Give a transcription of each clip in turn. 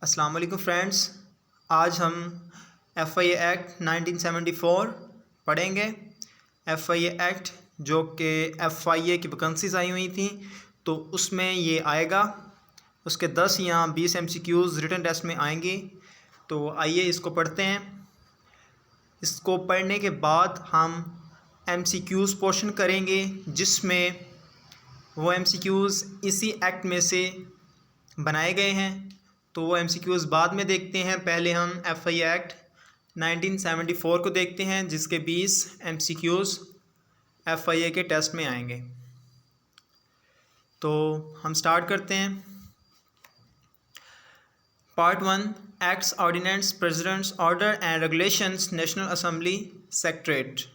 अस्सलाम वालेकुम फ्रेंड्स। आज हम FIA एक्ट 1974 पढ़ेंगे। FIA एक्ट जो कि FIA की वैकेंसीज आई हुई थी तो उसमें ये आएगा। उसके 10 या 20 MCQs रिटन टेस्ट में आएंगे। तो आइए इसको पढ़ते हैं। इसको पढ़ने के बाद हम MCQs पोर्शन करेंगे जिसमें वो MCQs इसी एक्ट में से बनाए गए हैं। तो वो MCQs बाद में देखते हैं। पहले हम FIA एक्ट 1974 को देखते हैं जिसके 20 MCQs FIA के टेस्ट में आएंगे। तो हम स्टार्ट करते हैं। Part 1 acts, ordinance, president's, order and regulations, National Assembly Secretariat,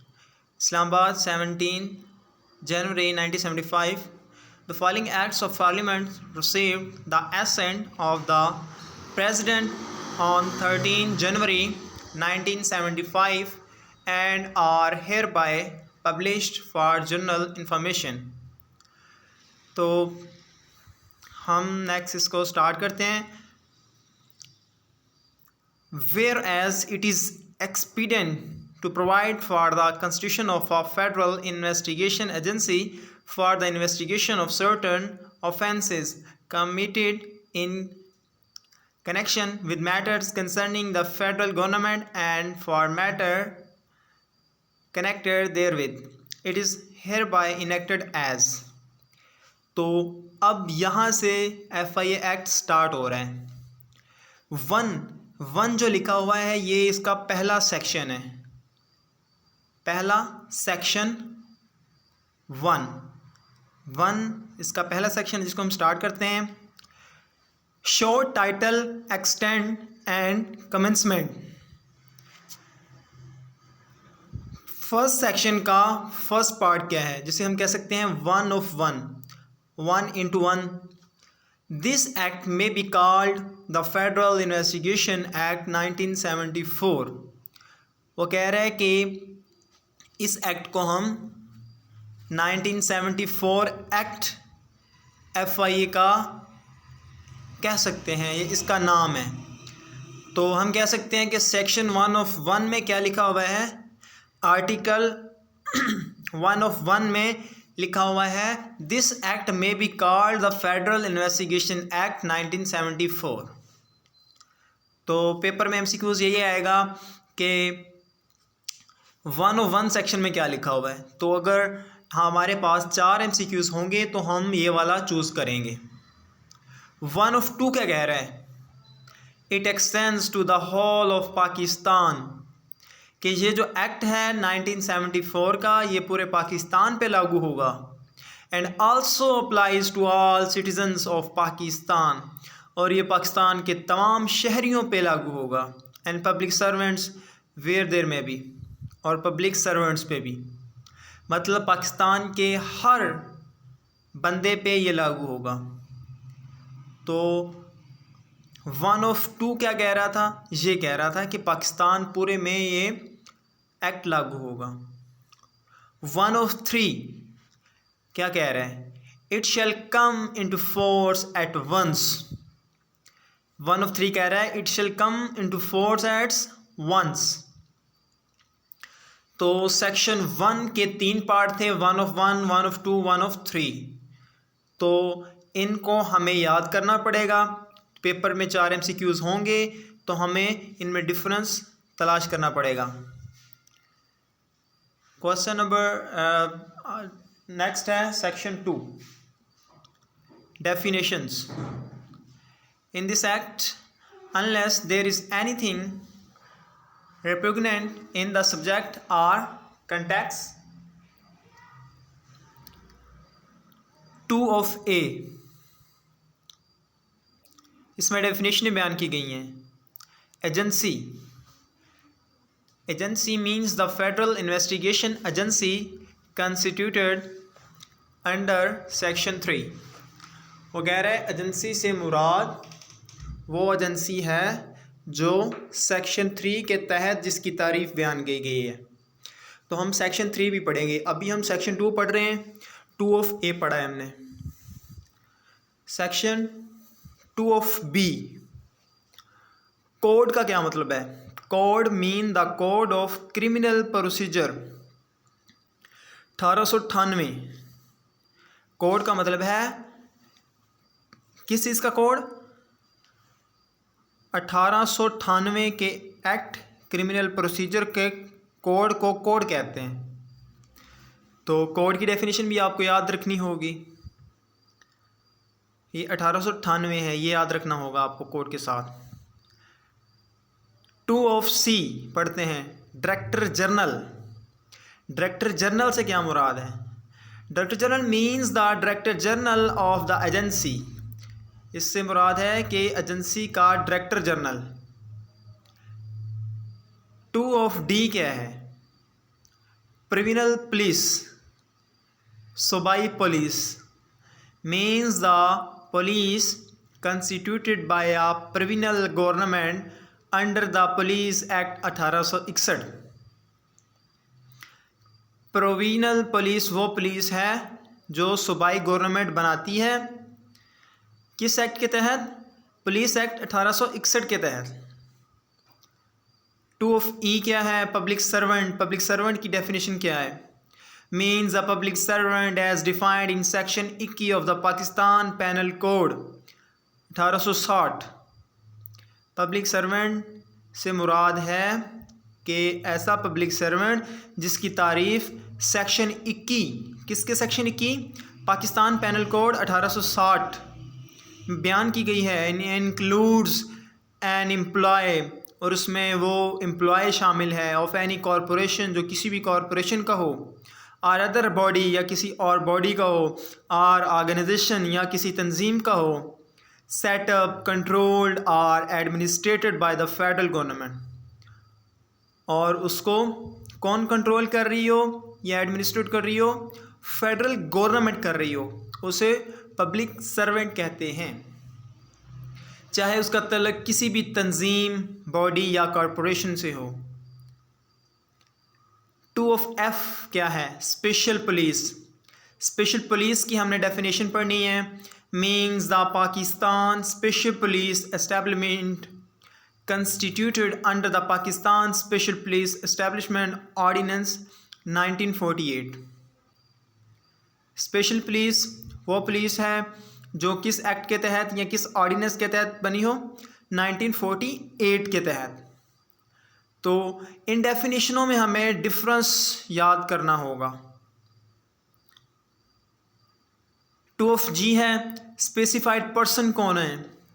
Islamabad, 17 January 1975. The following acts of parliament received the assent of the president on 13 January 1975 and are hereby published for general information. तो हम next इसको start करते हैं। Whereas it is expedient to provide for the constitution of a federal investigation agency for the investigation of certain offences committed in connection with matters concerning the federal government and for matter connected therewith, it is hereby enacted as। तो अब यहाँ से FIA act start हो रहा है। One जो लिखा हुआ है ये इसका पहला सेक्शन है। पहला सेक्शन वन इसका पहला सेक्शन जिसको हम स्टार्ट करते हैं। Short title, extend and commencement. First section का फर्स्ट पार्ट क्या है जिसे हम कह सकते हैं 1 of 1 into 1। This act may be called the Federal Investigation Act 1974। वो कह रहा है कि इस एक्ट को हम 1974 एक्ट FIA का कह सकते हैं, ये इसका नाम है। तो हम कह सकते हैं कि सेक्शन 1 of 1 में क्या लिखा हुआ है। आर्टिकल 1 of 1 में लिखा हुआ है this act may be called the federal investigation act 1974। तो पेपर में MCQs यही आएगा कि 1 of 1 सेक्शन में क्या लिखा हुआ है। तो अगर हमारे पास 4 MCQs होंगे तो हम ये वाला चूज़ करेंगे। 1 of 2 क्या कह रहा है। It extends to the whole of Pakistan, कि ये जो एक्ट है 1974 का ये पूरे पाकिस्तान पे लागू होगा। And also applies to all citizens of Pakistan, और ये पाकिस्तान के तमाम शहरियों पे लागू होगा। And public servants where there में भी, और पब्लिक सर्वेंट्स पे भी, मतलब पाकिस्तान के हर बंदे पे ये लागू होगा। तो 1 of 2 क्या कह रहा था, ये कह रहा था कि पाकिस्तान पूरे में ये एक्ट लागू होगा। 1 of 3 क्या कह रहा है। It shall come into force at once. 1 of 3 कह रहा है it shall come into force at once. तो सेक्शन 1 के 3 पार्ट थे, 1 of 1, 1 of 2, 1 of 3। तो इनको हमें याद करना पड़ेगा। पेपर में 4 MCQs होंगे तो हमें इनमें डिफरेंस तलाश करना पड़ेगा। क्वेश्चन नंबर नेक्स्ट है section 2, definitions. In this act unless there is anything repugnant in the subject or context 2 of A, इसमें डेफिनेशन बयान की गई हैं। Agency means the federal investigation agency constituted under section 3। वो कह रहा है एजेंसी से मुराद वो एजेंसी है जो सेक्शन 3 के तहत जिसकी तारीफ बयान की गई है। तो हम सेक्शन 3 भी पढ़ेंगे। अभी हम सेक्शन 2 पढ़ रहे हैं। 2 of A पढ़ा है हमने। सेक्शन 2 of B कोड का क्या मतलब है? Code mean the code of criminal procedure 1898। Code का मतलब है किस चीज़ का कोड? 1898 के एक्ट क्रिमिनल प्रोसीजर के कोड को कोड कहते हैं। तो कोड की डेफिनेशन भी आपको याद रखनी होगी। ये 1898 है, ये याद रखना होगा आपको कोड के साथ। 2 ऑफ सी पढ़ते हैं, डायरेक्टर जनरल। डायरेक्टर जनरल से क्या मुराद है? Director general means the director general of the agency. इससे मुराद है कि एजेंसी का डायरेक्टर जनरल। 2 ऑफ डी क्या है? क्रिमिनल पुलिस, सूबाई police means the police constituted by a provisional government under the Police Act 1861। Provisional police वो police है जो सूबाई गवर्नमेंट बनाती है, किस एक्ट के तहत? पुलिस एक्ट 1861 के तहत। 2 ऑफ ई क्या है? Public servant. पब्लिक सर्वेंट की डेफिनेशन क्या है? Means a public servant as defined in section 21 of the Pakistan penal code 1860। Public servant से मुराद है कि ऐसा पब्लिक सर्वेंट जिसकी तारीफ सेक्शन 21, किसके सेक्शन 21? पाकिस्तान पेनल कोड 1860 बयान की गई है। इंक्लूड्स एन एम्प्लॉय, और उसमें वो एम्प्लॉय शामिल है ऑफ एनी कॉरपोरेशन, जो किसी भी कॉरपोरेशन का हो, और अदर बॉडी या किसी और बॉडी का हो, और ऑर्गेनाइजेशन या किसी तंजीम का हो, सेटअप कंट्रोल्ड और administrated bye the federal government. और उसको कौन कंट्रोल कर रही हो या एडमिनिस्ट्रेट कर रही हो? फेडरल गवर्नमेंट कर रही हो, उसे पब्लिक सर्वेंट कहते हैं, चाहे उसका तल्लुक किसी भी तंजीम, बॉडी या कॉरपोरेशन से हो। 2 ऑफ एफ क्या है? Special police. स्पेशल पुलिस की हमने डेफिनेशन पढ़नी है। Means the Pakistan special police establishment constituted under the Pakistan Special Police Establishment Ordinance 1948। Special police वो पुलिस है जो किस एक्ट के तहत या किस ऑर्डिनेंस के तहत बनी हो? 1948 के तहत। तो इन डेफिनेशनों में हमें डिफरेंस याद करना होगा। 2 ऑफ जी है, स्पेसिफाइड पर्सन कौन है?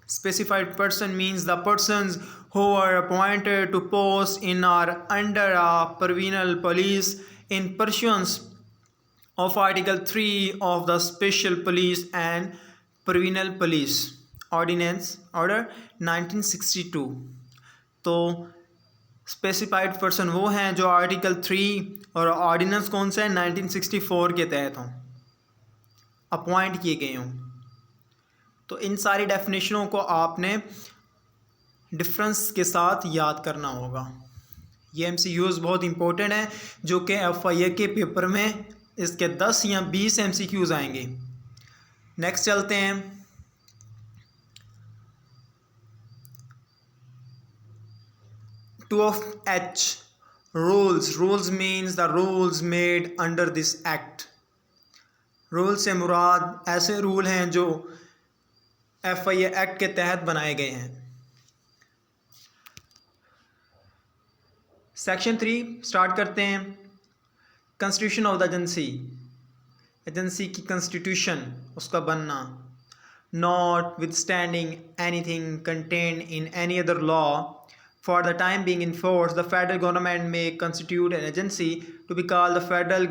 Specified person means the persons who are appointed to post in or under a provisional police in pursuance of Article 3 of the Special Police and Provisional Police Ordinance Order 1962। तो specified person वो हैं जो article 3 और ordinance कौन सा है? 1964 के तहत हों, अपॉइंट किए गए हों। तो इन सारी डेफिनेशनों को आपने डिफरेंस के साथ याद करना होगा। ये एमसीक्यूज़ बहुत इंपॉर्टेंट है, जो कि एफआईए के पेपर में इसके 10 या 20 एमसीक्यूज़ आएंगे। नेक्स्ट चलते हैं। Two of H, rules. Rules means the rules made under this act. Rule से मुराद ऐसे रूल हैं जो एफआईए एक्ट के तहत बनाए गए हैं। सेक्शन 3 स्टार्ट करते हैं। Constitution of the agency. Agency की कॉन्स्टिट्यूशन, उसका बनना। Notwithstanding anything contained in any other law for the time being in force, the federal government में constitute an agency to be called the federal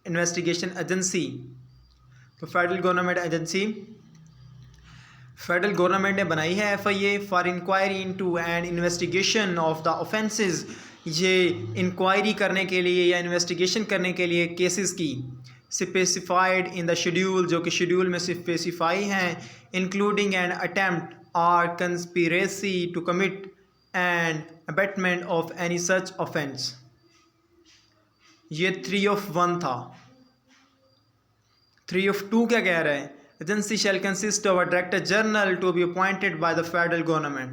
investigation agency. तो federal government agency federal government ने बनाई है FIA for inquiry into and investigation of the offences. ये inquiry करने के लिए या इन्वेस्टिगेशन करने के लिए केसेस की, स्पेसिफाइड इन द शेड्यूल, जो कि शेड्यूल में स्पेसिफाई हैं, इंक्लूडिंग एन अटेम्प्ट और conspiracy to commit and abetment of any such offence. ये 3 ऑफ 1 था। 3 ऑफ 2 क्या कह रहा है? Agency shall consist of a director general to be appointed by the federal government.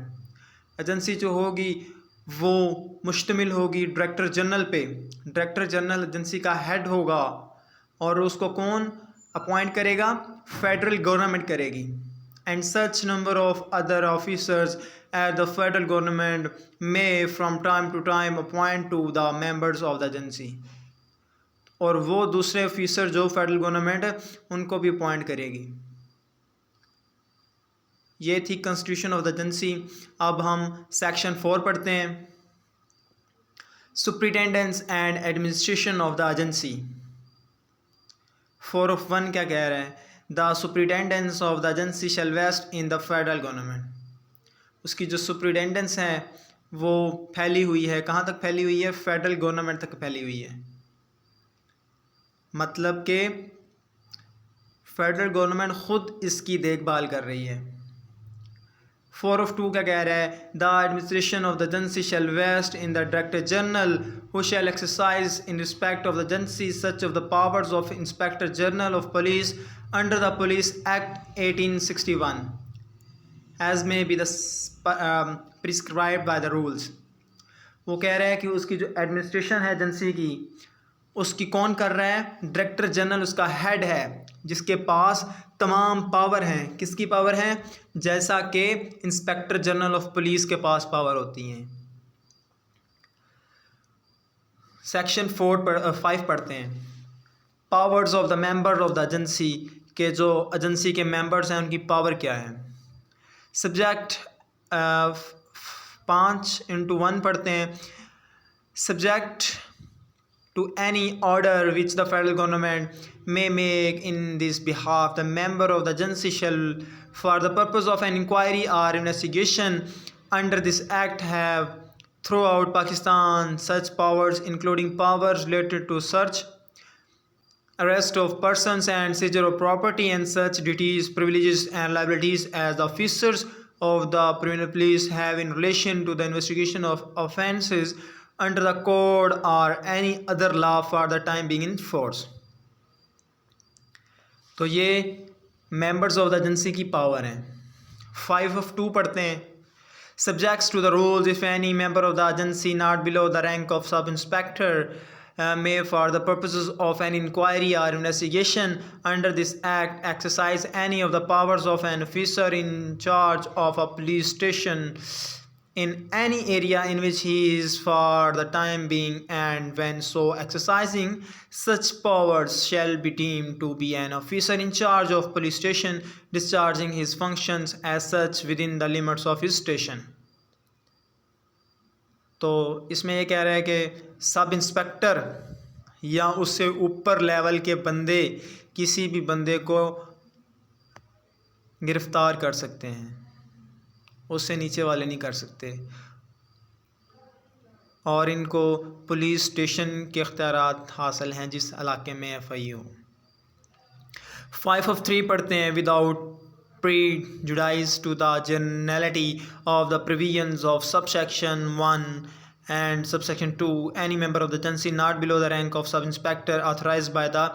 Agency जो होगी वो मुश्तमिल होगी डायरेक्टर जनरल पे। डायरेक्टर जनरल एजेंसी का हेड होगा और उसको कौन अपॉइंट करेगा? फेडरल गवर्नमेंट करेगी। And such number of other officers at the federal government may from time to time appoint to the members of the agency. और वो दूसरे ऑफिसर जो फेडरल गवर्नमेंट है उनको भी अपॉइंट करेगी। ये थी कॉन्स्टिट्यूशन ऑफ द एजेंसी। अब हम सेक्शन 4 पढ़ते हैं, superintendence and administration of the agency. 4(1) क्या कह रहा है? The superintendence of the agency shall vest in the federal government. उसकी जो सुप्रिटेंडेंस है वो फैली हुई है, कहाँ तक फैली हुई है? फेडरल गवर्नमेंट तक फैली हुई है। मतलब कि फेडरल गवर्नमेंट ख़ुद इसकी देखभाल कर रही है। 4(2) क्या कह रहा है? The administration of the agency shall vest in the director general who shall exercise in respect of the agency such of the powers of inspector general of police under the police act 1861 as may be the prescribed by the rules. वो कह रहा है कि उसकी जो administration है agency की, उसकी कौन कर रहा है? डायरेक्टर जनरल उसका हेड है, जिसके पास तमाम पावर हैं। किसकी पावर हैं? जैसा कि इंस्पेक्टर जनरल ऑफ पुलिस के पास पावर होती हैं। सेक्शन 5 पढ़ते हैं, powers of the member of the agency, के जो एजेंसी के मेंबर्स हैं उनकी पावर क्या है। सब्जेक्ट 5(1) पढ़ते हैं, subject to any order which the federal government may make in this behalf, the member of the agency shall, for the purpose of an inquiry or investigation under this act, have throughout Pakistan such powers, including powers related to search, arrest of persons and seizure of property, and such duties, privileges and liabilities as the officers of the criminal police have in relation to the investigation of offences under the code or any other law for the time being in force। तो ये members of the agency की power हैं। 5(2) पढ़ते हैं, subjects to the rules if any member of the agency not below the rank of sub-inspector may for the purposes of an inquiry or investigation under this act exercise any of the powers of an officer in charge of a police station in any area in which he is for the time being, and when so exercising such powers shall be deemed to be an officer in charge of police station discharging his functions as such within the limits of his station। तो इसमें ये कह रहा है कि sub inspector या उससे ऊपर लेवल के बंदे किसी भी बंदे को गिरफ्तार कर सकते हैं, उससे नीचे वाले नहीं कर सकते, और इनको पुलिस स्टेशन के इख्तियारात हासिल हैं जिस इलाके में FI हो। 5(3) पढ़ते हैं, without prejudice to the generality of the provisions of subsection 1 and subsection 2, any member of the agency not below the rank of sub-inspector authorized by the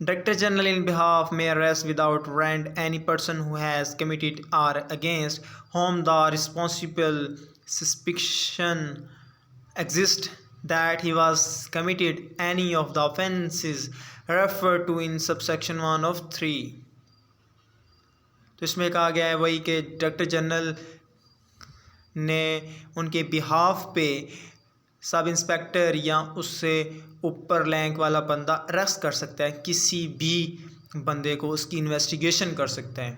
Director General in behalf may arrest without warrant any person who has committed or against whom the responsible suspicion exists that he was committed any of the offences referred to in subsection 1 of 3। तो इसमें कहा गया है वही कि director general ने उनके behalf पे सब इंस्पेक्टर या उससे ऊपर रैंक वाला बंदा अरेस्ट कर सकता है, किसी भी बंदे को उसकी इन्वेस्टिगेशन कर सकता है।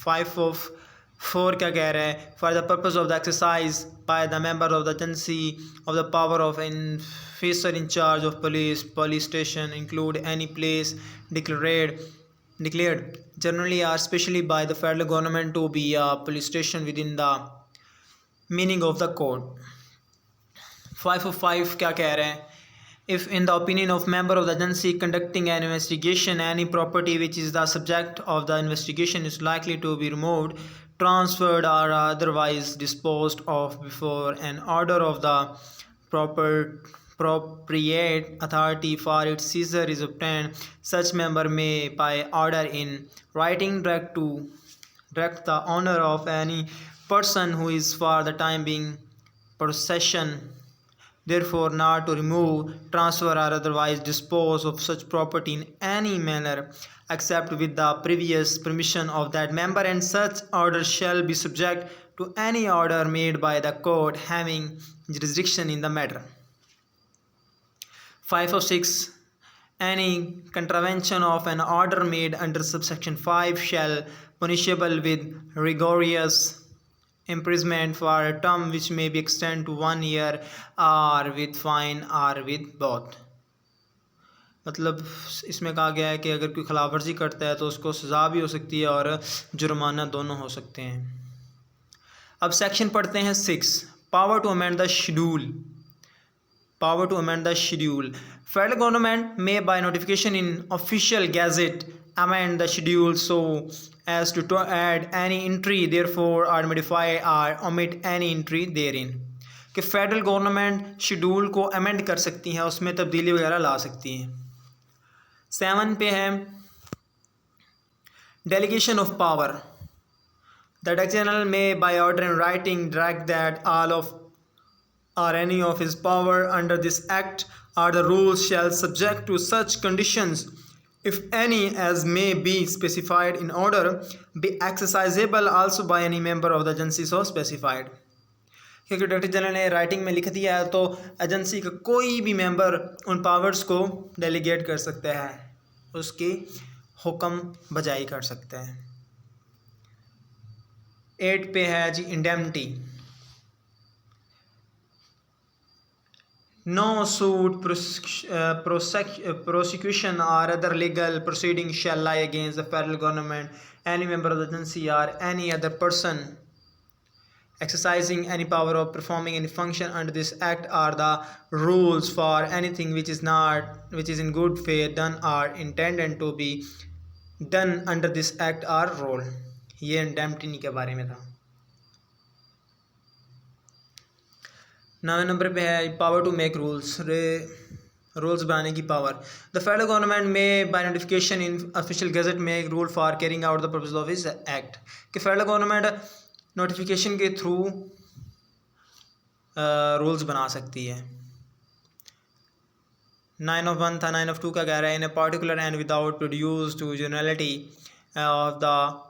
5(4) क्या कह रहा है? For the purpose of the exercise by the member of the agency of the power of an officer in charge of police station include any place declared generally or specially by the federal government to be a police station within the meaning of the code। 5(5) क्या कह रहे हैं? If in the opinion of member of the agency conducting an investigation any property which is the subject of the investigation is likely to be removed, transferred or otherwise disposed of before an order of the appropriate authority for its seizure is obtained, such member may by order in writing direct the owner of any person who is for the time being possession, therefore not to remove, transfer or otherwise dispose of such property in any manner except with the previous permission of that member, and such order shall be subject to any order made by the court having jurisdiction in the matter. 5 of 6. Any contravention of an order made under subsection 5 shall punishable with rigorous imprisonment for a term which may be extended to 1 year or with fine or with both. मतलब इसमें कहा गया है कि अगर कोई खिलाफ वर्जी करता है तो उसको सज़ा भी हो सकती है और जुर्माना दोनों हो सकते हैं। अब सेक्शन पढ़ते हैं 6, power to amend the schedule. Power to amend the schedule. Federal government may by notification in official gazette amend the schedule so as to add any entry therefore or modify or omit any entry therein. कि federal government schedule को amend कर सकती हैं, उसमें तब्दीली वगैरह ला सकती हैं। 7 पे है delegation of power. The director general में by order in writing direct that all of or any of his power under this act or the rules shall subject to such conditions if any as may be specified in order be exercisable also by any member of the agency so specified। क्योंकि director general ने writing में लिख दिया है तो agency का कोई भी मेंबर उन पावर्स को डेलीगेट कर सकता है, उसकी हुक्म बजाई कर सकता है। 8 पे है जी indemnity. No suit, prosecution or other legal proceeding shall lie against the federal government, any member of the agency or any other person exercising any power of performing any function under this act or the rules for anything which is in good faith done or intended to be done under this act or rule। ये indemnity के बारे में था। 9 number पे है power to make rules बनाने की power. The federal government में by notification in official gazette make rule for carrying out the purpose of his act. कि फेडरल गवर्नमेंट नोटिफिकेशन के थ्रू रूल्स बना सकती है। 9 of 1 था। 9 of 2 का कह रहा है in a particular and without produce to generality of the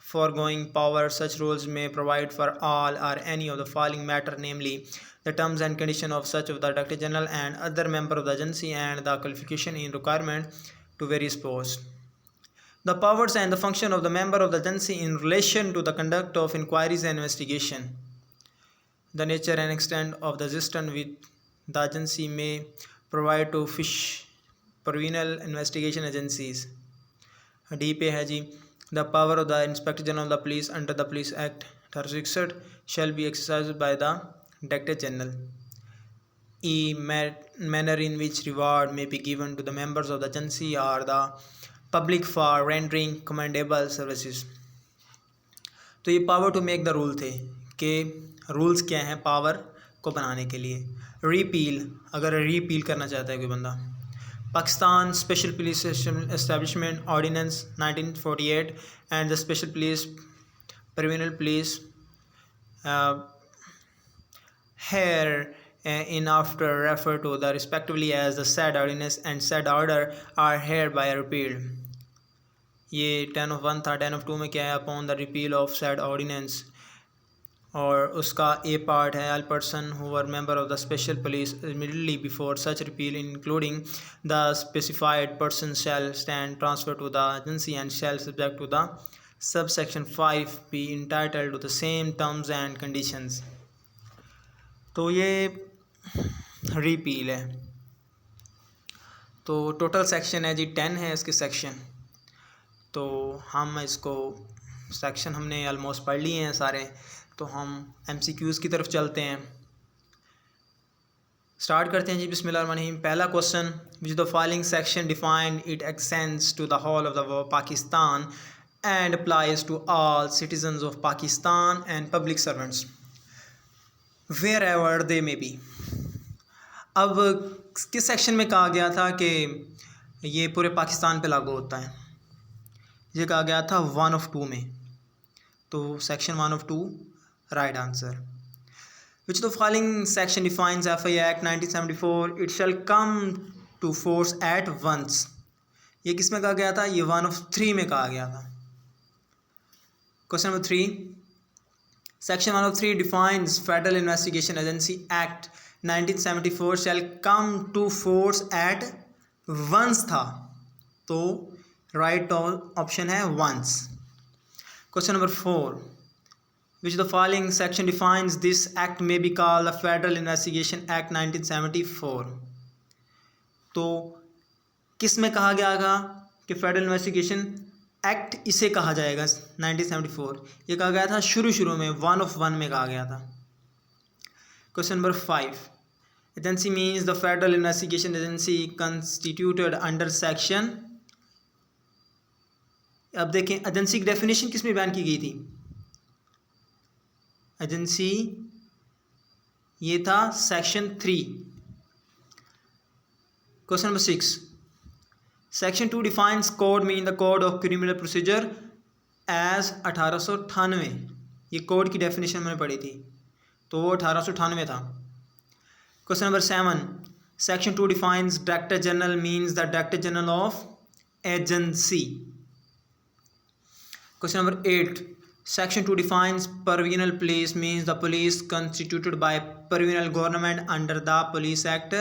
foregoing power such rules may provide for all or any of the following matter, namely the terms and condition of such of the Director General and other member of the agency and the qualification in requirement to various posts, the powers and the function of the member of the agency in relation to the conduct of inquiries and investigation, the nature and extent of the assistance with the agency may provide to fish perennial investigation agencies। D पे है जी The power of the Inspector General of the Police under the Police Act 1861 shall be exercised by the Director General. E. Manner in which reward may be given to the members of the agency or the public for rendering commendable services। तो ये power to make the rule थे कि rules क्या हैं power को बनाने के लिए। रीपील, अगर रीपील करना चाहता है कोई बंदा। Pakistan Special Police Establishment Ordinance 1948 and the Special Police Perennial Police here in after refer to the respectively as the said ordinance and said order are hereby repealed। ये 10 of 1 था। 10 of 2 में क्या है upon the repeal of said ordinance, और उसका ए part है all person who were member of the special police immediately before such repeal including the specified person shall stand transferred to the agency and shall subject to the subsection 5 be entitled to the same terms and conditions। तो ये repeal है। तो total section है जी 10 है इसके section. तो हम इसको सेक्शन हमने ऑलमोस्ट पढ़ लिए हैं सारे, तो हम MCQs की तरफ चलते हैं। स्टार्ट करते हैं जी बिस्मिल्लाहिर्रहमानिर्रहीम। पहला question, which the following section defined it extends to the whole of the Pakistan and applies to all citizens of Pakistan and public servants wherever they may be. अब किस सेक्शन में कहा गया था कि ये पूरे पाकिस्तान पे लागू होता है? ये कहा गया था 1 of 2 में। तो section 1 of 2 right answer. Which the following section defines FI Act 1974? It shall come to force at once. ये किस में कहा गया था? ये 1 of 3 में कहा गया था। Question number 3, section 1 of 3 defines federal investigation agency act 1974 shall come to force at once था, तो राइट ऑप्शन है once. Question number 4, which the following section defines this act may be called the federal investigation act 1974? तो किस में कहा गया था कि फेडरल इन्वेस्टिगेशन एक्ट इसे कहा जाएगा 1974? ये कहा गया था शुरू में 1 of 1 में कहा गया था। Question number 5, agency means the federal investigation agency constituted under section. अब देखें एजेंसी की डेफिनेशन किस में बयान की गई थी? एजेंसी ये था section 3। Question number 6, section 2 defines code mean the code of criminal procedure as 1898। ये कोड की डेफिनेशन मैंने पढ़ी थी, तो वो 1898 था। Question number 7, section 2 defines director general means the director general of agency. Question number 8, section 2 defines provisional police means the police constituted by provisional government under the police act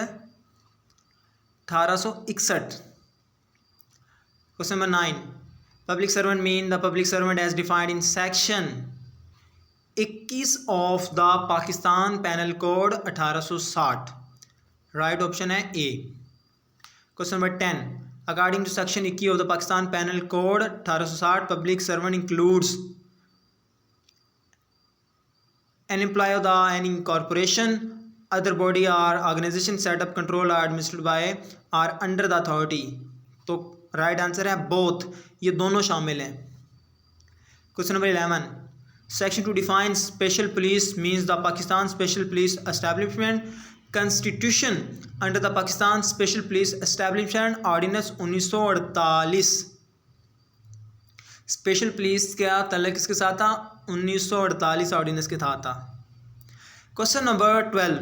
1861। Question number 9, public servant mean the public servant as defined in section 21 of the Pakistan Penal Code 1860। Right option है A. Question number 10, according to section 21 of the Pakistan penal code 1860 public servant includes an employee of the any corporation, other body or organization set up, control or administered by or under the authority। तो right answer है both, ये दोनों शामिल हैं। Question number 11, section 2 defines special police means the Pakistan special police establishment constitution under the Pakistan special police establishment ordinance 1948। Special police का तल्लुक किसके साथ था? 1948 ऑर्डिनेंस के साथ था। Question number 12,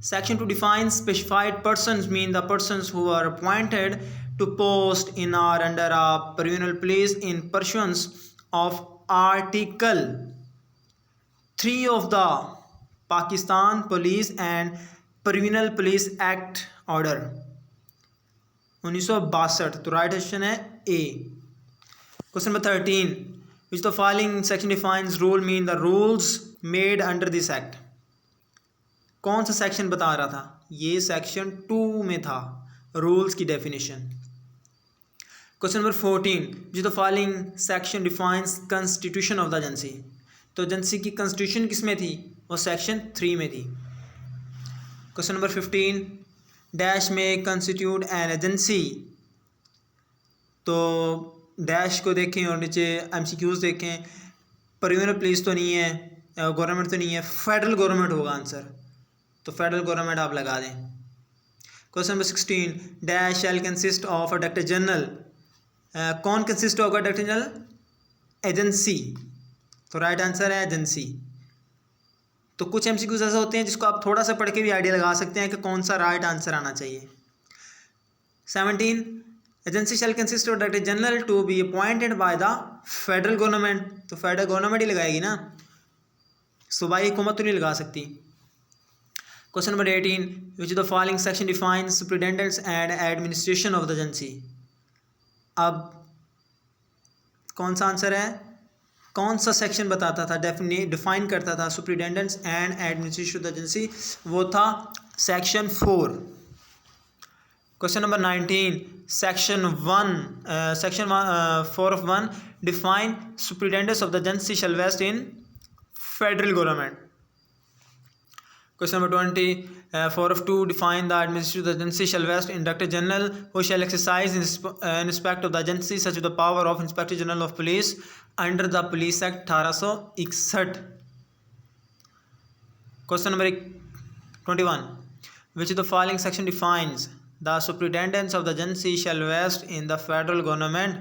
section 2 defines specified persons mean the persons who are appointed to post in or under a provincial police in pursuance of Article 3 of the Pakistan Police and Provincial Police Act Order 1962। तो right option है A. Question number 13, which the following section defines rule mean the rules made under this act? कौन सा section बता रहा था? ये section 2 में था, रूल्स की डेफिनेशन। क्वेश्चन नंबर 14, जो the following section defines constitution of the agency? तो एजेंसी की कॉन्स्टिट्यूशन किस में थी? वो सेक्शन 3 में थी। क्वेश्चन नंबर 15, डैश में कंस्टिट्यूट एन एजेंसी। तो डैश को देखें और नीचे MCQs देखें। प्रोविजनल पुलिस तो नहीं है, गवर्नमेंट तो नहीं है, फेडरल गवर्नमेंट होगा आंसर, तो फेडरल गवर्नमेंट आप लगा दें। Question number 16, dash shell consist of a director general. कौन कंसिस्ट होगा डायरेक्टर जनरल? एजेंसी, तो राइट आंसर है एजेंसी। तो कुछ MCQs ऐसे होते हैं जिसको आप थोड़ा सा पढ़ के भी आइडिया लगा सकते हैं कि कौन सा राइट आंसर आना चाहिए। 17, agency shall consist of director general to be appointed by the federal government. तो फेडरल गवर्नमेंट ही लगाएगी ना, सूबाई हुकूमत तो नहीं लगा सकती। Question number 18, which the following section defines superintendents and administration of the agency? अब कौन सा आंसर है? कौन सा सेक्शन बताता था, डिफाइन करता था superintendents and administration of the agency? वो था section 4। Question number 19, section 4 of 1 define superintendents of the agency shall vest in federal government. Question number 20, 4 of 2 define the administration of the agency shall vest in Director General who shall exercise in respect of the agency such as the power of Inspector General of Police under the Police Act 1861। Question number 21, which of the following section defines the superintendents of the agency shall vest in the federal government?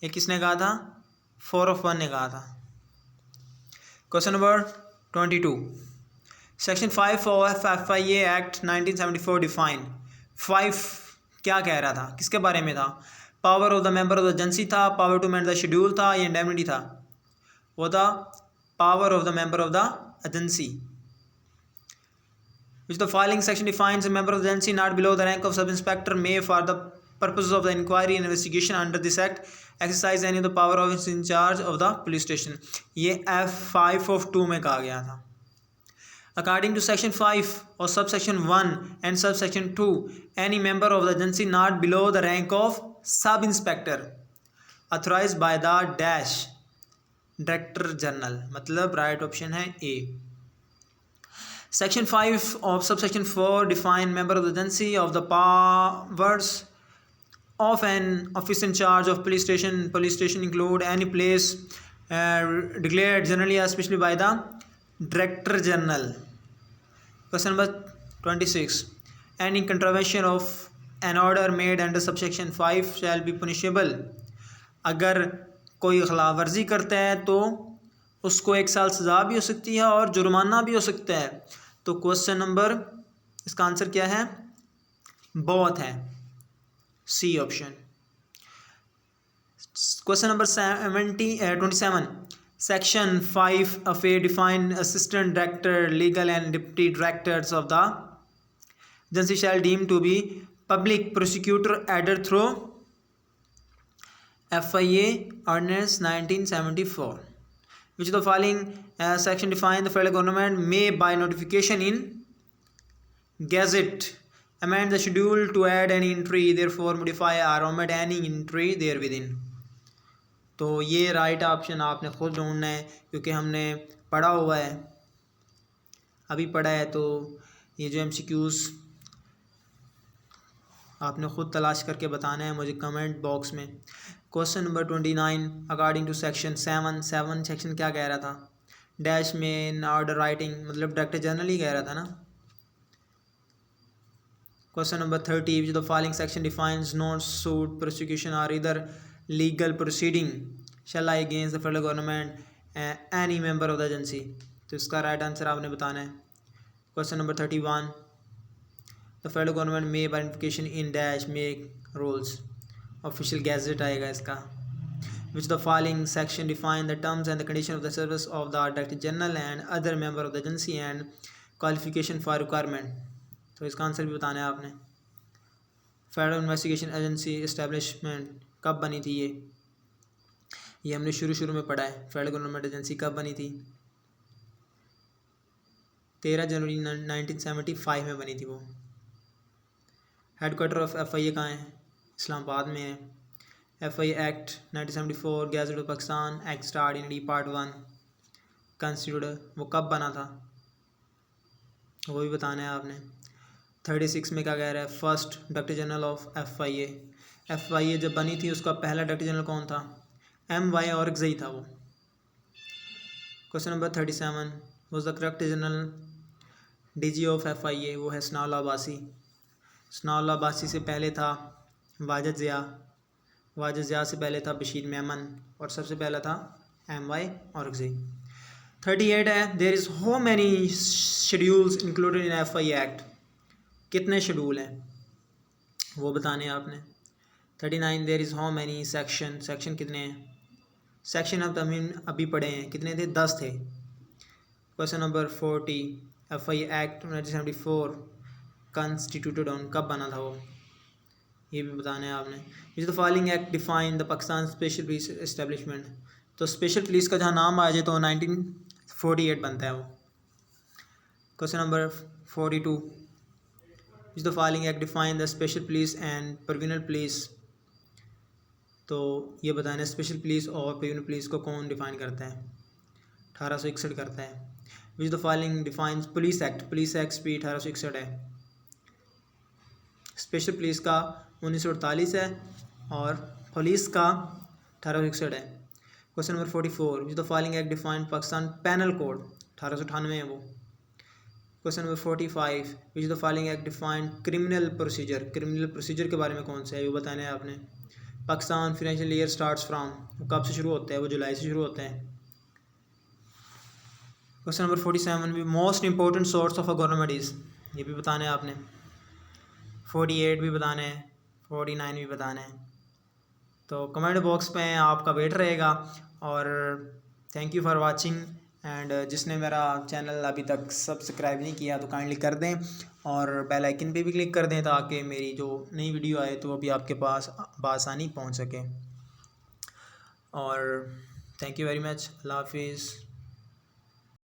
ये किसने कहा था? 4 of 1 ने कहा था। Question number 22, section 5 of FIA act 1974 define 5 क्या कह रहा था, किसके बारे में था? Power of the member of the agency था, power to amend the schedule था, या इंडेमनिटी था? वो था power of the member of the agency. Which the following section defines a member of the agency not below the rank of sub-inspector may, for the purposes of the inquiry and investigation under this act, exercise any of the power of in charge of the police station. ये F5 of 2 में कहा गया था. According to section 5 or subsection 1 and subsection 2, any member of the agency not below the rank of sub-inspector authorized by the dash director general, मतलब right option है A. Section 5 of subsection 4 define member of the agency of the powers of an officer in charge of police station. Police station include any place declared generally or especially by the director general. Question number 26. Any contravention of an order made under subsection 5 shall be punishable. अगर कोई खिलाफ वर्जी करता है तो उसको 1 साल सज़ा भी हो सकती है और जुर्माना भी हो सकता है. तो क्वेश्चन नंबर, इसका आंसर क्या है? बोथ है, C option. Question number 27, section 5 of a define assistant director, legal and deputy directors of the agency shall deem to be public prosecutor aided through FIA ordinance 1974. Which of the following section define the federal government may by notification in Gazette amend the schedule to add any entry, therefore modify or omit any entry there within. तो ये right option आपने खुद ढूंढना है क्योंकि हमने पढ़ा हुआ है, अभी पढ़ा है. तो ये जो MCQs आपने खुद तलाश करके बताना है मुझे कमेंट बॉक्स में. Question number 29, according to section 7 section क्या कह रहा था? डैश में इन ऑर्डर राइटिंग, मतलब डायरेक्टर जनरल ही कह रहा था ना. Question number 30, which the following section defines not suit prosecution or other legal proceeding shall lie against the federal government any member of the agency. तो इसका right answer आपने बताना है. Question number 31, the federal government may by notification in dash make rules, official gazette आएगा इसका. विच the following section define the terms and the condition of the service of the director general and other member of the agency and qualification for requirement. तो इसका answer भी बताना है आपने. Federal investigation agency establishment कब बनी थी? ये हमने शुरू में पढ़ा है. फेडरल गवर्नमेंट एजेंसी कब बनी थी? 13 जनवरी 1975 में बनी थी वो. हेडक्वार्टर ऑफ FIA कहाँ है? इस्लामाबाद में है. FIA act 1974, gadget of Pakistan, act start in part 1, constitute वो कब बना था वो भी बताना है आपने. 36 में क्या कह रहा है? First director general of FIA जब बनी थी उसका पहला डायरेक्टर जनरल कौन था? MY औरंगज़ई था वो. Question number 37, was the director general DG of FIA, वो है सनाउल्लाह अब्बासी. सनाउल्लाह अब्बासी से पहले था वाजिद ज़िया से पहले था बशीर मेमन और सबसे पहला था MY औरंगज़ई. 38 है, there is how many schedules included in FIA act, कितने शेड्यूल हैं वो बताने हैं आपने. 39, there is how many section कितने हैं? सेक्शन अब तमीन अभी पढ़े हैं, कितने थे? 10 थे. Question number 40, FIA act 1974 constituted on, कब बना था वो ये भी बताना है आपने. विच the following act define the Pakistan special police establishment. तो स्पेशल पुलिस का जहाँ नाम आ जाए तो 1948 बनता है वो. Question number 42, which the following act define the special police and provisional police. तो ये बताना है स्पेशल पुलिस और प्रोविजनल पुलिस को कौन डिफाइन करता है? 1861 करता है. विच the following defines police act भी 1861 है. स्पेशल पुलिस का 1948 है और पुलिस का 1861 है. Question number 44, which the following act define Pakistan penal code, 1898 है वो. Question number 45, which the following act define criminal procedure के बारे में कौन सा है वो बताना है आपने. Pakistan financial year starts from, वो कब से शुरू होता है? वो जुलाई से शुरू होता है. क्वेश्चन नंबर 47 भी most important source of a government is, ये भी बताना है आपने। 48 भी बताने हैं, 49 भी बताने हैं। तो कमेंट बॉक्स में आपका वेट रहेगा। और thank you for watching. And जिसने मेरा चैनल अभी तक सब्सक्राइब नहीं किया तो काइंडली कर दें और बेल आइकन पे भी क्लिक कर दें ताकि मेरी जो नई वीडियो आए तो अभी आपके पास बआसानी पहुंच सके। और थैंक यू वेरी मच। अल्लाह हाफिज़।